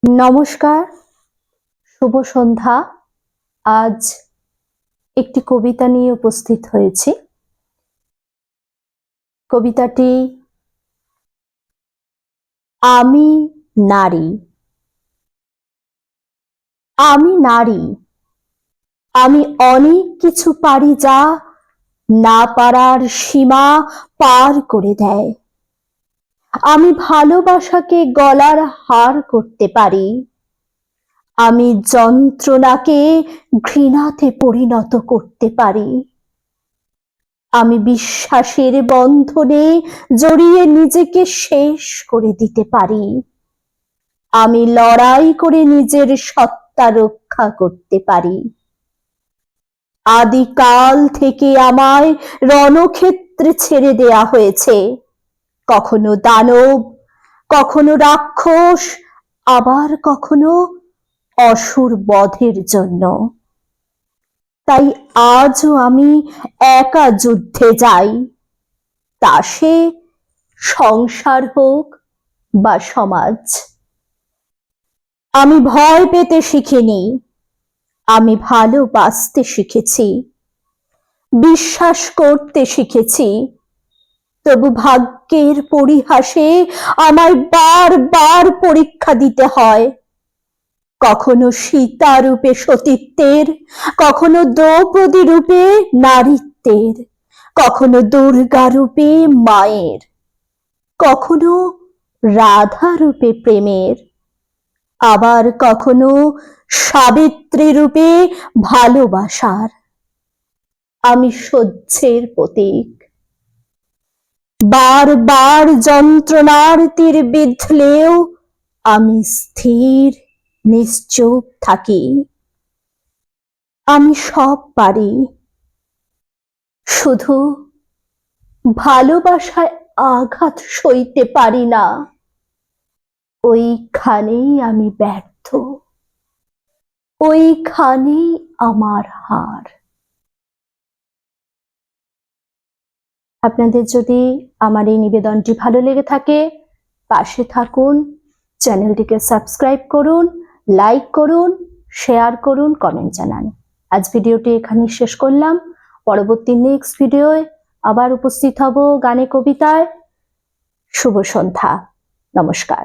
নমস্কার, শুভ সন্ধ্যা। আজ একটি কবিতা নিয়ে উপস্থিত হয়েছি। কবিতাটি আমি নারী। আমি নারী, আমি অনেক কিছু পারি যা না পারার সীমা পার করে দেয়। আমি ভালোবাসাকে গলার হার করতে পারি। আমি যন্ত্রণাকে ঘৃণাতে পরিণত করতে পারি। আমি বিশ্বাসের বন্ধনে জড়িয়ে নিজেকে শেষ করে দিতে পারি। আমি লড়াই করে নিজের সত্তা রক্ষা করতে পারি। আদিকাল থেকে আমায় রণক্ষেত্রে ছেড়ে দেয়া হয়েছে, কখনো দানব, কখনো রাক্ষস, আবার কখনো অসুর বধের জন্য। তাই আজও আমি একা যুদ্ধে যাই, তা সে সংসার হোক বা সমাজ। আমি ভয় পেতে শিখিনি, আমি ভালোবাসতে শিখেছি, বিশ্বাস করতে শিখেছি। তবু ভাগ্যের পরিহাসে আমায় বারবার পরীক্ষা দিতে হয়। কখনো সীতা রূপে সতীত্বের, কখনো দ্রৌপদী রূপে নারীত্বের, কখনো দুর্গা রূপে মায়ের, কখনো রাধা রূপে প্রেমের, আবার কখনো সাবিত্রী রূপে ভালোবাসার। আমি সহ্যের প্রতীক। বারবার যন্ত্রণার তীর বিঁধলেও আমি স্থির নিশ্চুপ থাকি। আমি সব পারি, শুধু ভালোবাসায় আঘাত সইতে পারি না। ওইখানেই আমি ব্যর্থ, ওইখানেই আমার হার। আপনাদের যদি আমার এই নিবেদনটি ভালো লেগে থাকে, পাশে থাকুন, চ্যানেলটিকে সাবস্ক্রাইব করুন, লাইক করুন, শেয়ার করুন, কমেন্ট জানান। আজ ভিডিওটি এখানেই শেষ করলাম। পরবর্তী নেক্সট ভিডিওয় আবার উপস্থিত হব গানে কবিতায়। শুভ সন্ধ্যা, নমস্কার।